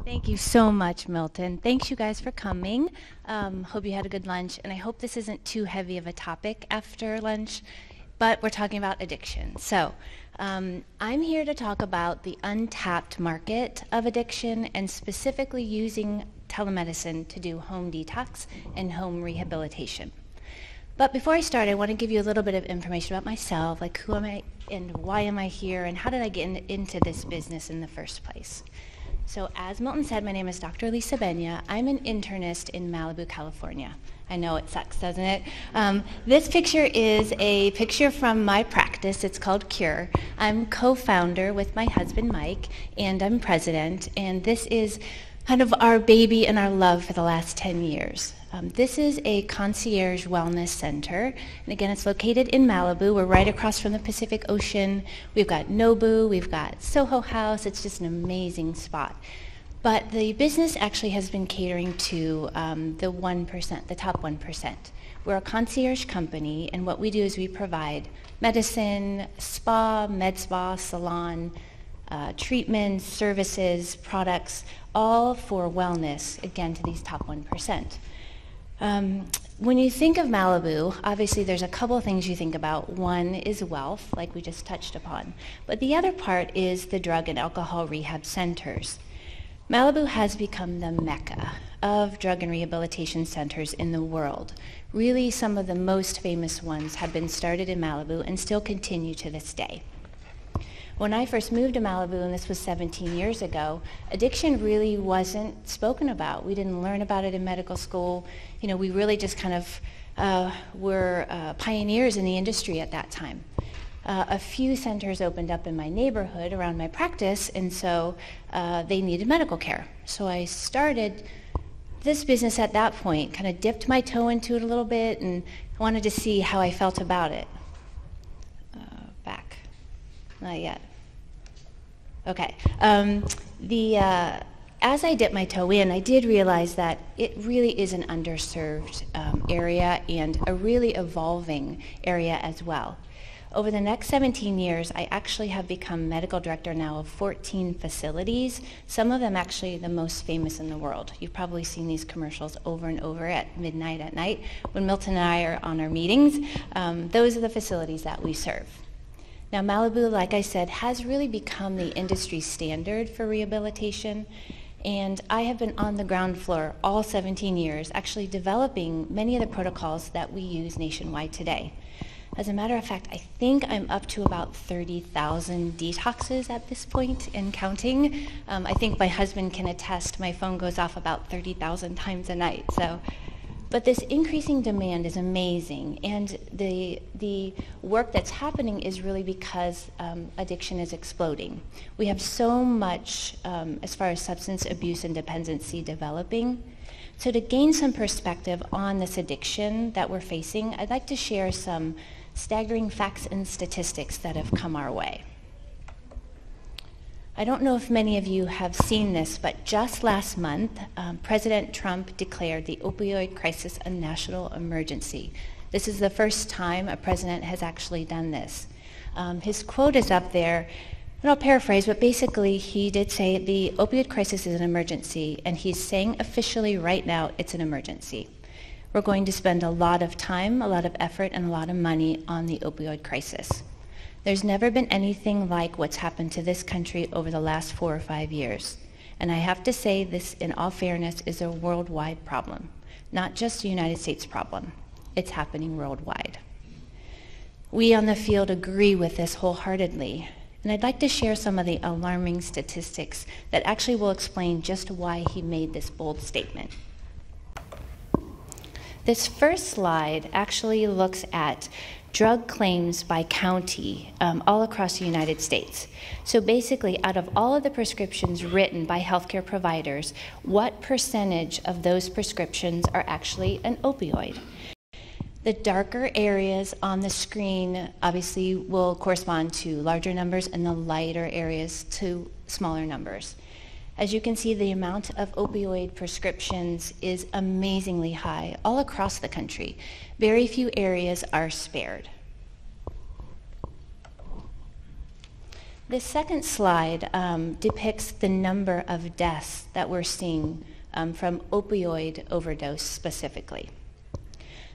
Thank you so much, Milton. Thanks, you guys, for coming. Hope you had a good lunch, and I hope this isn't too heavy of a topic after lunch, but we're talking about addiction. So I'm here to talk about the untapped market of addiction and specifically using telemedicine to do home detox and home rehabilitation. But before I start, I want to give you a little bit of information about myself, like who am I and why am I here and how did I get into this business in the first place. So as Milton said, my name is Dr. Lisa Benya. I'm an internist in Malibu, California. I know it sucks, doesn't it? This picture is a picture from my practice. It's called Cure. I'm co-founder with my husband, Mike, and I'm president. And this is kind of our baby and our love for the last 10 years. This is a concierge wellness center. And again, it's located in Malibu. We're right across from the Pacific Ocean. We've got Nobu, we've got Soho House. It's just an amazing spot. But the business actually has been catering to the 1%, the top 1%. We're a concierge company, and what we do is we provide medicine, spa, med spa, salon, treatments, services, products, all for wellness, again, to these top 1%. When you think of Malibu, obviously there's a couple of things you think about. One is wealth, like we just touched upon. But the other part is the drug and alcohol rehab centers. Malibu has become the mecca of drug and rehabilitation centers in the world. Really, some of the most famous ones have been started in Malibu and still continue to this day. When I first moved to Malibu, and this was 17 years ago, addiction really wasn't spoken about. We didn't learn about it in medical school. You know, we really just kind of were pioneers in the industry at that time. A few centers opened up in my neighborhood around my practice, and so they needed medical care. So I started this business at that point, kind of dipped my toe into it a little bit, and wanted to see how I felt about it. Back. Not yet. Okay. As I dipped my toe in, I did realize that it really is an underserved area and a really evolving area as well. Over the next 17 years, I actually have become medical director now of 14 facilities, some of them actually the most famous in the world. You've probably seen these commercials over and over at midnight at night when Milton and I are on our meetings. Those are the facilities that we serve. Now, Malibu, like I said, has really become the industry standard for rehabilitation, and I have been on the ground floor all 17 years, actually developing many of the protocols that we use nationwide today. As a matter of fact, I think I'm up to about 30,000 detoxes at this point and counting. I think my husband can attest, my phone goes off about 30,000 times a night. But this increasing demand is amazing, and the work that's happening is really because addiction is exploding. We have so much as far as substance abuse and dependency developing. So to gain some perspective on this addiction that we're facing, I'd like to share some staggering facts and statistics that have come our way. I don't know if many of you have seen this, but just last month, President Trump declared the opioid crisis a national emergency. This is the first time a president has actually done this. His quote is up there, and I'll paraphrase, but basically he did say the opioid crisis is an emergency, and he's saying officially right now it's an emergency. We're going to spend a lot of time, a lot of effort, and a lot of money on the opioid crisis. There's never been anything like what's happened to this country over the last 4 or 5 years. And I have to say this, in all fairness, is a worldwide problem, not just a United States problem. It's happening worldwide. We on the field agree with this wholeheartedly. And I'd like to share some of the alarming statistics that actually will explain just why he made this bold statement. This first slide actually looks at drug claims by county all across the United States. So basically, out of all of the prescriptions written by healthcare providers, what percentage of those prescriptions are actually an opioid? The darker areas on the screen obviously will correspond to larger numbers, and the lighter areas to smaller numbers. As you can see, the amount of opioid prescriptions is amazingly high all across the country. Very few areas are spared. This second slide depicts the number of deaths that we're seeing from opioid overdose specifically.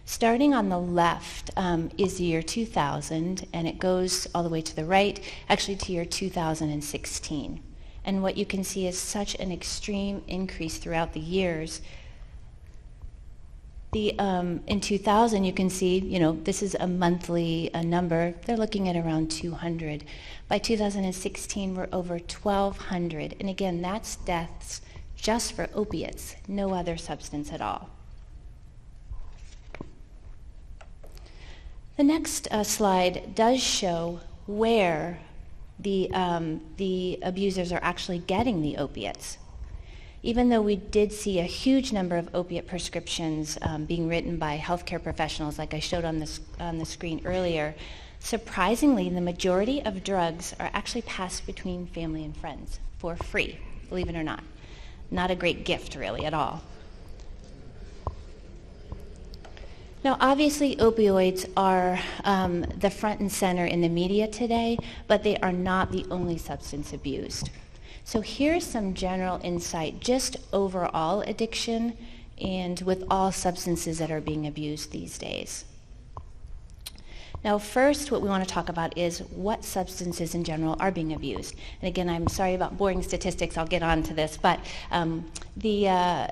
Starting on the left is the year 2000, and it goes all the way to the right, actually to year 2016. And what you can see is such an extreme increase throughout the years. In 2000, you can see, this is a monthly number. They're looking at around 200. By 2016, we're over 1,200. And again, that's deaths just for opiates, no other substance at all. The next slide does show where the abusers are actually getting the opiates. Even though we did see a huge number of opiate prescriptions being written by healthcare professionals, like I showed on the screen earlier, surprisingly, the majority of drugs are actually passed between family and friends for free, believe it or not. Not a great gift, really, at all. Now, obviously, opioids are the front and center in the media today, but they are not the only substance abused. So here's some general insight, just overall addiction and with all substances that are being abused these days. Now, first, what we want to talk about is what substances in general are being abused. And again, I'm sorry about boring statistics. I'll get on to this, but the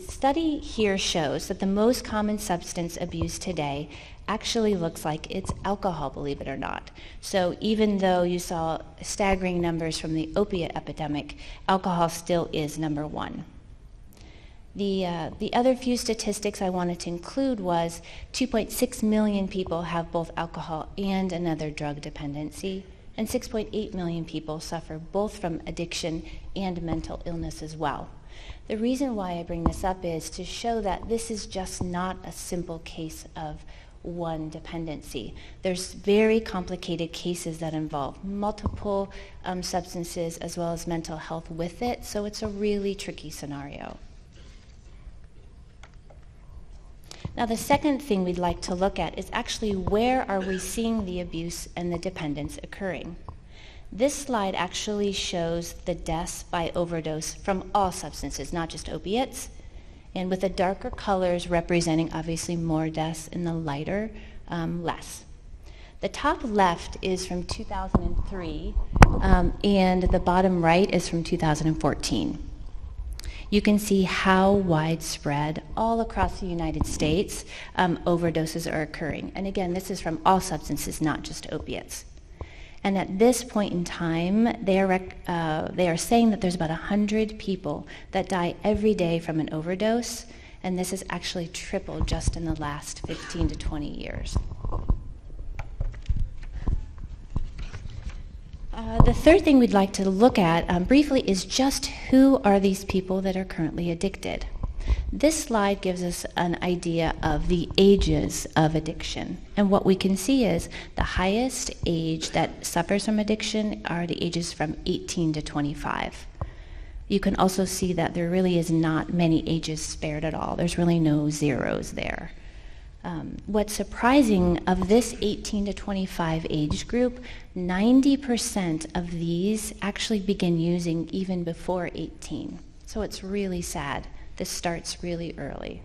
study here shows that the most common substance abused today actually looks like it's alcohol, believe it or not. So even though you saw staggering numbers from the opiate epidemic, alcohol still is number one. The other few statistics I wanted to include was 2.6 million people have both alcohol and another drug dependency, and 6.8 million people suffer both from addiction and mental illness as well. The reason why I bring this up is to show that this is just not a simple case of one dependency. There's very complicated cases that involve multiple substances as well as mental health with it, so it's a really tricky scenario. Now, the second thing we'd like to look at is actually where are we seeing the abuse and the dependence occurring. This slide actually shows the deaths by overdose from all substances, not just opiates, and with the darker colors representing obviously more deaths and the lighter less. The top left is from 2003, and the bottom right is from 2014. You can see how widespread all across the United States overdoses are occurring. And again, this is from all substances, not just opiates. And at this point in time, they are saying that there's about 100 people that die every day from an overdose, and this has actually tripled just in the last 15 to 20 years. The third thing we'd like to look at briefly is just who are these people that are currently addicted. This slide gives us an idea of the ages of addiction. And what we can see is the highest age that suffers from addiction are the ages from 18 to 25. You can also see that there really is not many ages spared at all. There's really no zeros there. What's surprising of this 18 to 25 age group, 90% of these actually begin using even before 18. So it's really sad. This starts really early.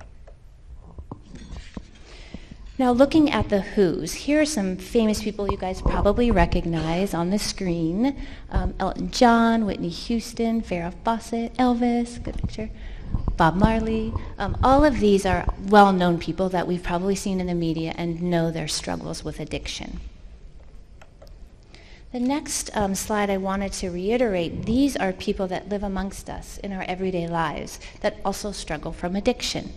Now, looking at the who's, here are some famous people you guys probably recognize on the screen. Elton John, Whitney Houston, Farrah Fawcett, Elvis, good picture, Bob Marley. All of these are well-known people that we've probably seen in the media and know their struggles with addiction. The next slide I wanted to reiterate, these are people that live amongst us in our everyday lives that also struggle from addiction.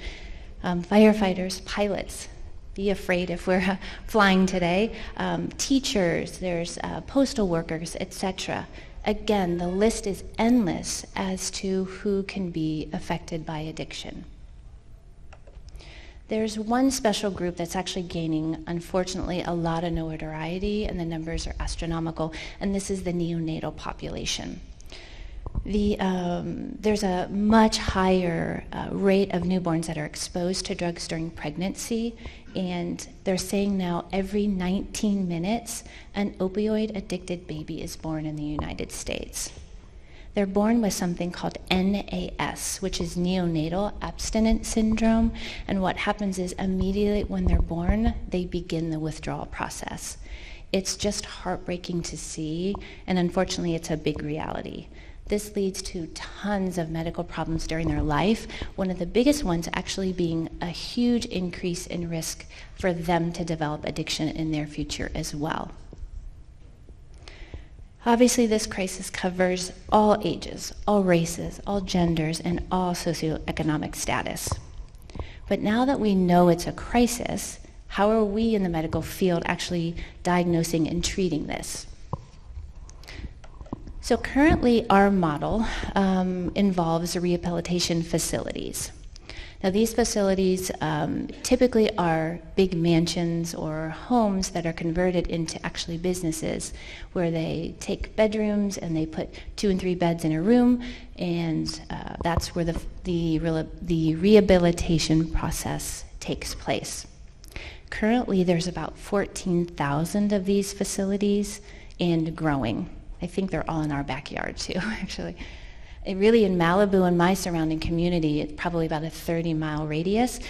Firefighters, pilots, be afraid if we're flying today, teachers, there's postal workers, etc. Again, the list is endless as to who can be affected by addiction. There's one special group that's actually gaining, unfortunately, a lot of notoriety, and the numbers are astronomical, and this is the neonatal population. There's a much higher rate of newborns that are exposed to drugs during pregnancy, and they're saying now every 19 minutes an opioid-addicted baby is born in the United States. They're born with something called NAS, which is neonatal abstinence syndrome, and what happens is immediately when they're born, they begin the withdrawal process. It's just heartbreaking to see, and unfortunately it's a big reality. This leads to tons of medical problems during their life, one of the biggest ones actually being a huge increase in risk for them to develop addiction in their future as well. Obviously, this crisis covers all ages, all races, all genders, and all socioeconomic status. But now that we know it's a crisis, how are we in the medical field actually diagnosing and treating this? So currently our model involves rehabilitation facilities. Now these facilities typically are big mansions or homes that are converted into actually businesses where they take bedrooms and they put 2 and 3 beds in a room, and that's where the rehabilitation process takes place. Currently there's about 14,000 of these facilities and growing. I think they're all in our backyard too, actually. Really in Malibu and my surrounding community, it's probably about a 30-mile radius,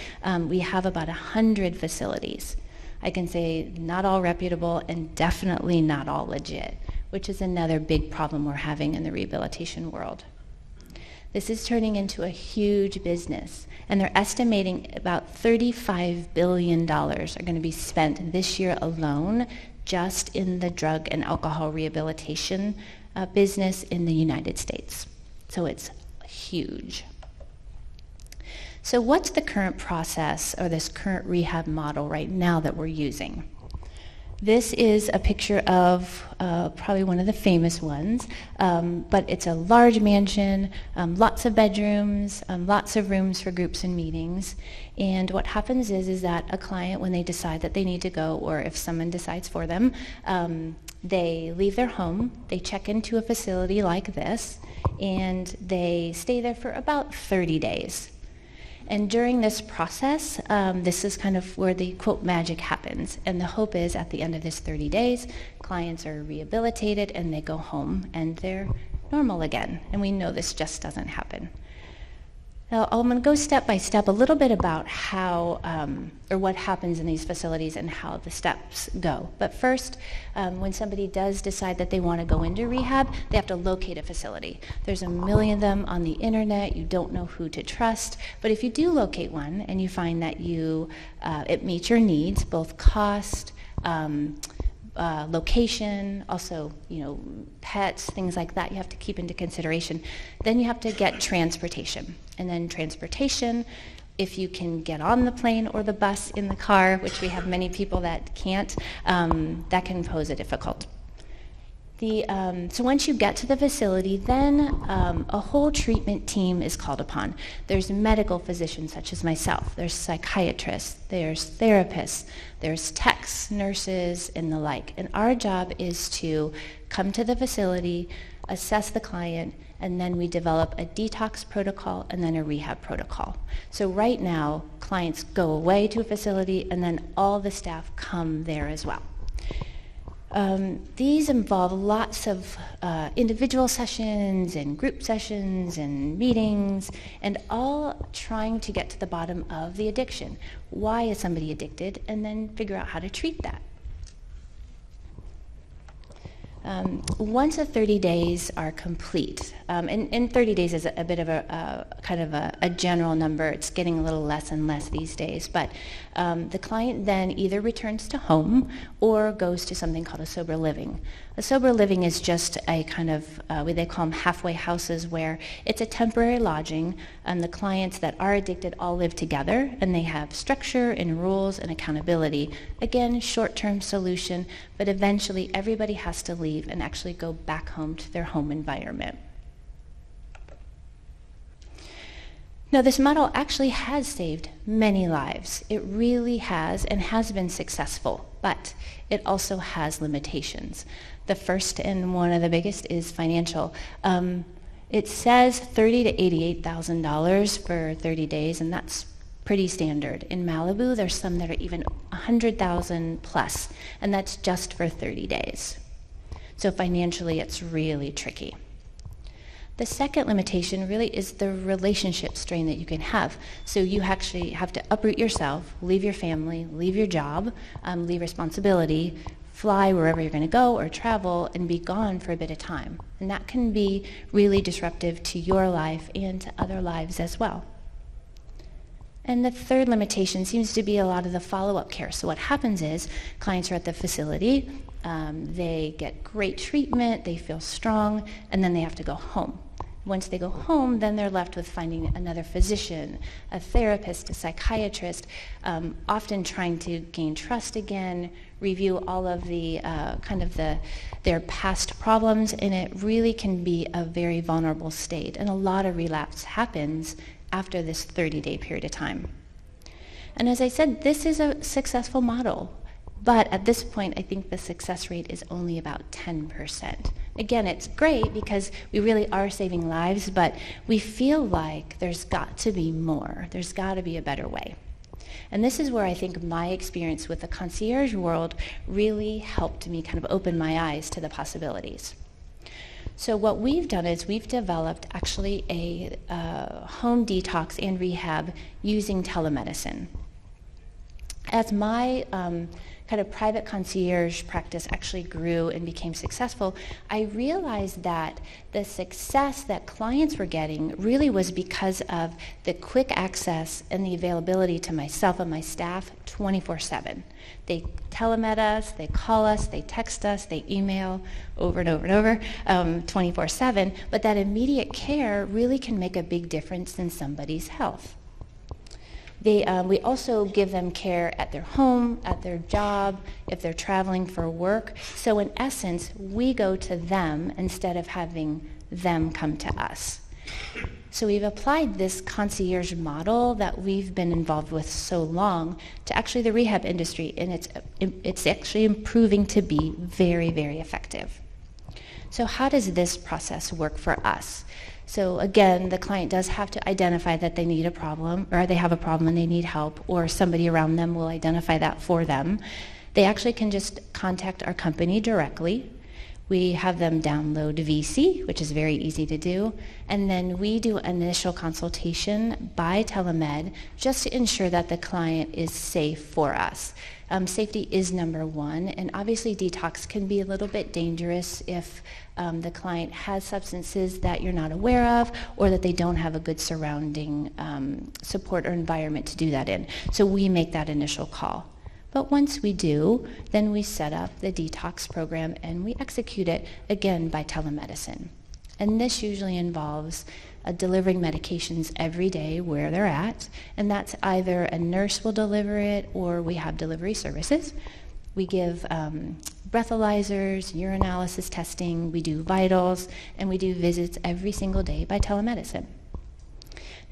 we have about 100 facilities. I can say not all reputable and definitely not all legit, which is another big problem we're having in the rehabilitation world. This is turning into a huge business, and they're estimating about $35 billion are going to be spent this year alone just in the drug and alcohol rehabilitation business in the United States. So it's huge. So what's the current process or this current rehab model right now that we're using? This is a picture of probably one of the famous ones, but it's a large mansion, lots of bedrooms, lots of rooms for groups and meetings. And what happens is that a client, when they decide that they need to go, or if someone decides for them, they leave their home, they check into a facility like this, and they stay there for about 30 days. And during this process, this is kind of where the quote magic happens. And the hope is at the end of this 30 days, clients are rehabilitated and they go home and they're normal again. And we know this just doesn't happen. Now, I'm going to go step by step a little bit about how, or what happens in these facilities and how the steps go. But first, when somebody does decide that they want to go into rehab, they have to locate a facility. There's a million of them on the internet. You don't know who to trust. But if you do locate one and you find that it meets your needs, both cost, location, also, pets, things like that you have to keep into consideration. Then you have to get transportation. And then transportation, if you can get on the plane or the bus in the car, which we have many people that can't, that can pose a difficult. So once you get to the facility, then a whole treatment team is called upon. There's medical physicians such as myself, there's psychiatrists, there's therapists, there's techs, nurses, and the like. And our job is to come to the facility, assess the client, and then we develop a detox protocol and then a rehab protocol. So right now, clients go away to a facility and then all the staff come there as well. These involve lots of individual sessions and group sessions and meetings, and all trying to get to the bottom of the addiction. Why is somebody addicted? And then figure out how to treat that. Once the 30 days are complete, and 30 days is a bit of a kind of a general number. It's getting a little less and less these days, but the client then either returns to home or goes to something called a sober living. A sober living is just a kind of, what they call them halfway houses, where it's a temporary lodging, and the clients that are addicted all live together, and they have structure and rules and accountability. Again, short-term solution, but eventually everybody has to leave and actually go back home to their home environment. Now, this model actually has saved many lives. It really has, and has been successful, but it also has limitations. The first and one of the biggest is financial. In It says $30,000 to $88,000 for 30 days, and that's pretty standard. In Malibu, there's some that are even $100,000 plus, and that's just for 30 days. So financially, it's really tricky. The second limitation really is the relationship strain that you can have. So you actually have to uproot yourself, leave your family, leave your job, leave responsibility, fly wherever you're going to go or travel, and be gone for a bit of time. And that can be really disruptive to your life and to other lives as well. And the third limitation seems to be a lot of the follow-up care. So what happens is clients are at the facility, they get great treatment, they feel strong, and then they have to go home. Once they go home, then they're left with finding another physician, a therapist, a psychiatrist, often trying to gain trust again, review all of the their past problems, and it really can be a very vulnerable state. And a lot of relapse happens after this 30-day period of time. And as I said, this is a successful model. But at this point, I think the success rate is only about 10%. Again, it's great because we really are saving lives, but we feel like there's got to be more. There's got to be a better way. And this is where I think my experience with the concierge world really helped me kind of open my eyes to the possibilities. So what we've done is we've developed actually a home detox and rehab using telemedicine. As my kind of private concierge practice actually grew and became successful, I realized that the success that clients were getting really was because of the quick access and the availability to myself and my staff 24/7. They telemed us, they call us, they text us, they email over and over and over 24/7, but that immediate care really can make a big difference in somebody's health. We also give them care at their home, at their job, if they're traveling for work. So in essence, we go to them instead of having them come to us. So we've applied this concierge model that we've been involved with so long to actually the rehab industry, and it's actually improving to be very, very effective. So how does this process work for us? So again, the client does have to identify that they need a problem, or they have a problem and they need help, or somebody around them will identify that for them. They actually can just contact our company directly. We have them download VSee, which is very easy to do, and then we do an initial consultation by telemed just to ensure that the client is safe for us. Safety is number one, and obviously detox can be a little bit dangerous if the client has substances that you're not aware of, or that they don't have a good surrounding support or environment to do that in. So we make that initial call. But once we do, then we set up the detox program and we execute it again by telemedicine. And this usually involves delivering medications every day where they're at, and that's either a nurse will deliver it or we have delivery services. We give breathalyzers, urinalysis testing, we do vitals, and we do visits every single day by telemedicine.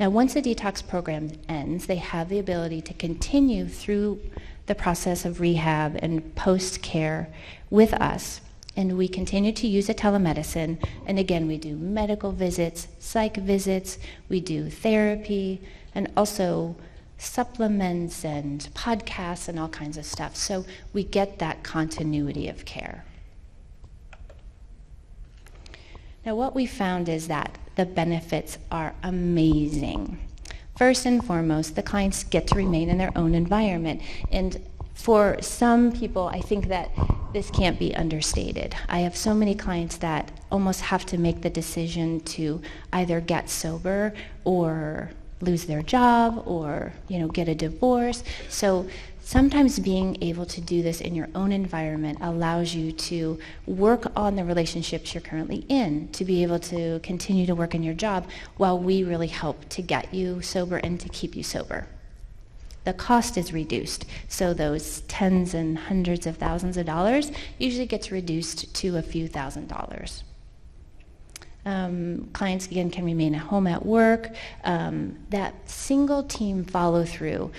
Now, once the detox program ends, they have the ability to continue through the process of rehab and post-care with us. And we continue to use a telemedicine. And again, we do medical visits, psych visits, we do therapy, and also supplements and podcasts and all kinds of stuff. So we get that continuity of care. Now, what we found is that the benefits are amazing. First and foremost, the clients get to remain in their own environment. And for some people, I think that this can't be understated. I have so many clients that almost have to make the decision to either get sober or lose their job or, get a divorce. So sometimes being able to do this in your own environment allows you to work on the relationships you're currently in, to be able to continue to work in your job while we really help to get you sober and to keep you sober. The cost is reduced, so those tens and hundreds of thousands of dollars usually gets reduced to a few $1,000s. Clients, again, can remain at home at work. That single team follow-through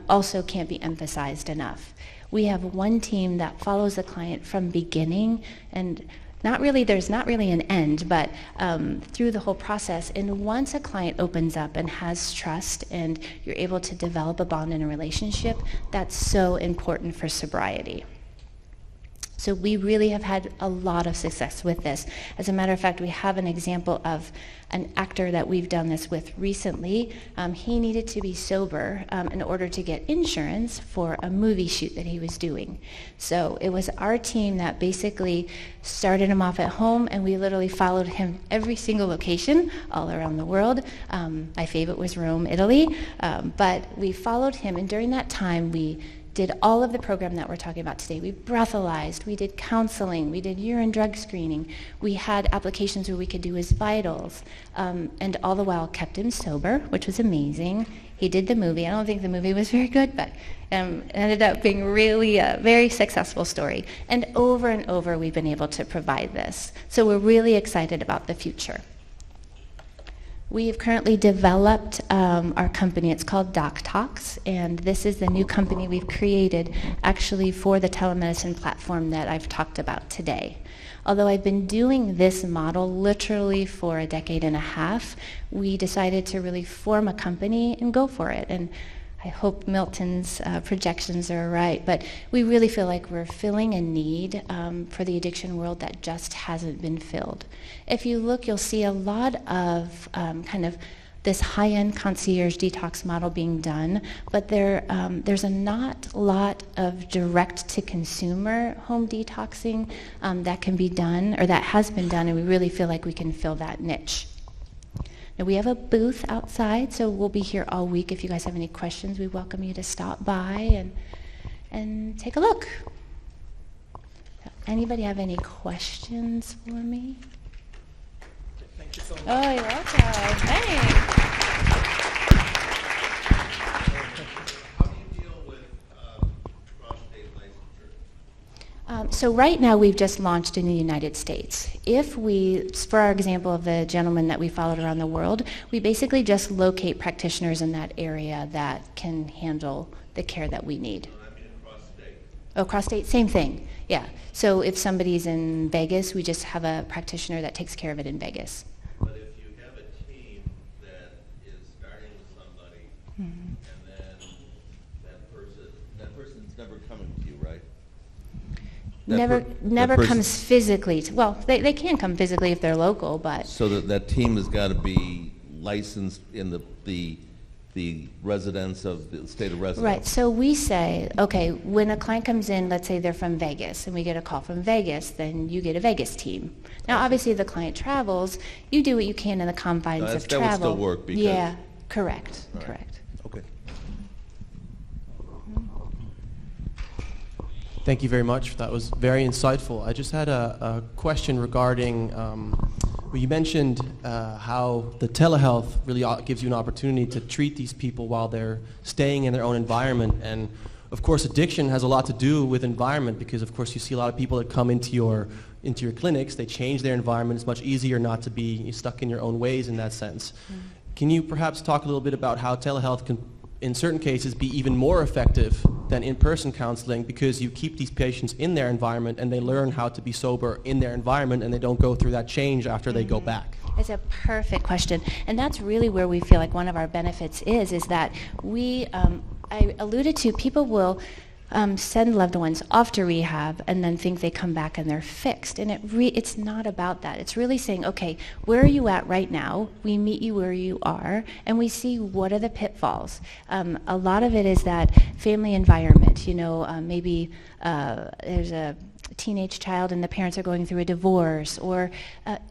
also can't be emphasized enough. We have one team that follows the client from beginning, and there's not really an end, but through the whole process. And once a client opens up and has trust and you're able to develop a bond in a relationship, that's so important for sobriety. So we really have had a lot of success with this. As a matter of fact, we have an example of an actor that we've done this with recently. He needed to be sober in order to get insurance for a movie shoot that he was doing. So it was our team that basically started him off at home, and we literally followed him every single location all around the world. My favorite was Rome, Italy. But we followed him, and during that time we did all of the program that we're talking about today. We breathalyzed, we did counseling, we did urine drug screening, we had applications where we could do his vitals, and all the while kept him sober, which was amazing. He did the movie. I don't think the movie was very good, but it ended up being really a very successful story. And over we've been able to provide this. So we're really excited about the future. We have currently developed our company. It's called detox, and this is the new company we've created actually for the telemedicine platform that I've talked about today. Although I've been doing this model literally for a decade and a half, we decided to really form a company and go for it. And I hope Milton's projections are right, but we really feel like we're filling a need for the addiction world that just hasn't been filled. If you look, you'll see a lot of kind of this high-end concierge detox model being done, but there's a not lot of direct-to-consumer home detoxing that can be done, or that has been done, and we really feel like we can fill that niche. Now, we have a booth outside, so we'll be here all week. If you guys have any questions, we welcome you to stop by and take a look. Anybody have any questions for me? Thank you so much. Oh, you're welcome. Thanks. How do you deal with cross-state licensure? So right now we've just launched in the United States. If we, for our example of the gentleman that we followed around the world, we basically just locate practitioners in that area that can handle the care that we need. I mean cross-state. Oh, cross-state, same thing, yeah. So if somebody's in Vegas, we just have a practitioner that takes care of it in Vegas. But if you have a team that is starting with somebody, and then that person's never coming to you, right? Never comes physically. Well, they can come physically if they're local, but... So that team has got to be licensed in the residence of the state of residence. Right, so we say, okay, when a client comes in, let's say they're from Vegas, and we get a call from Vegas, then you get a Vegas team. Now, obviously, if the client travels, you do what you can in the confines of travel. That would still work because... Yeah, correct, right. correct. Okay. Thank you very much. That was very insightful. I just had a question regarding, well, you mentioned how the telehealth really gives you an opportunity to treat these people while they're staying in their own environment. And of course, addiction has a lot to do with environment because, of course, you see a lot of people that come into your clinics, they change their environment. It's much easier not to be stuck in your own ways in that sense. Can you perhaps talk a little bit about how telehealth can, in certain cases, be even more effective than in-person counseling because you keep these patients in their environment and they learn how to be sober in their environment and they don't go through that change after they go back? It's a perfect question. And that's really where we feel like one of our benefits is that we, I alluded to, people will send loved ones off to rehab and then think they come back and they're fixed. And it's not about that. It's really saying, okay, where are you at right now? We meet you where you are, and we see what are the pitfalls. A lot of it is that family environment. You know, maybe there's a teenage child and the parents are going through a divorce, or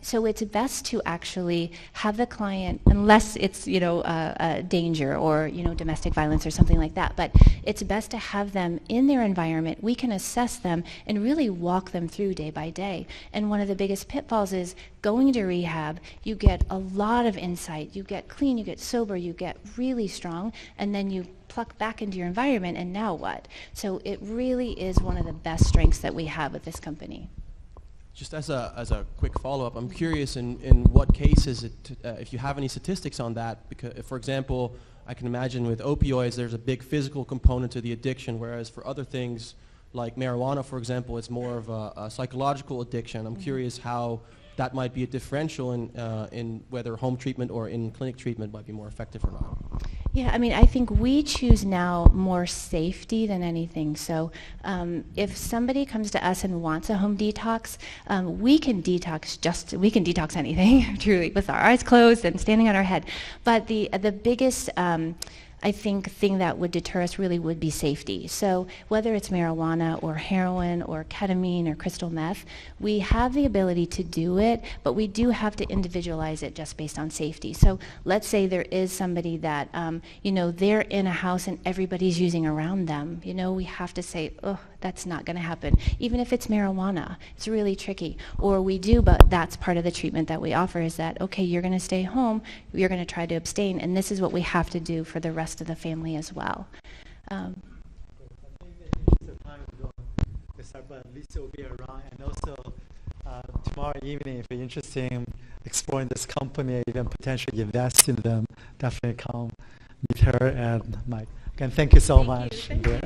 so it's best to actually have the client, unless it's danger or domestic violence or something like that, but it's best to have them in their environment. We can assess them and really walk them through day by day. And one of the biggest pitfalls is going to rehab. You get a lot of insight, you get clean, you get sober, you get really strong, and then you pluck back into your environment, and now what? So it really is one of the best strengths that we have with this company. Just as a quick follow-up, I'm curious in what cases, if you have any statistics on that, because, for example, I can imagine with opioids there's a big physical component to the addiction, whereas for other things, like marijuana, for example, it's more of a psychological addiction. I'm curious how that might be a differential in whether home treatment or in clinic treatment might be more effective or not. Yeah, I mean, I think we choose now more safety than anything. So if somebody comes to us and wants a home detox, we can detox anything, truly, with our eyes closed and standing on our head. But the biggest I think thing that would deter us really would be safety. So whether it's marijuana or heroin or ketamine or crystal meth, we have the ability to do it, but we do have to individualize it just based on safety. So let's say there is somebody that, they're in a house and everybody's using around them. We have to say, oh, that's not going to happen. Even if it's marijuana, it's really tricky. Or we do, but that's part of the treatment that we offer is that, okay, you're going to stay home, you're going to try to abstain, and this is what we have to do for the rest of the family as well. I think the time ago, but Lisa will be around, and also tomorrow evening, if you're interested in exploring this company, even potentially invest in them, definitely come meet her and Mike. Again, thank you so much. Thank you.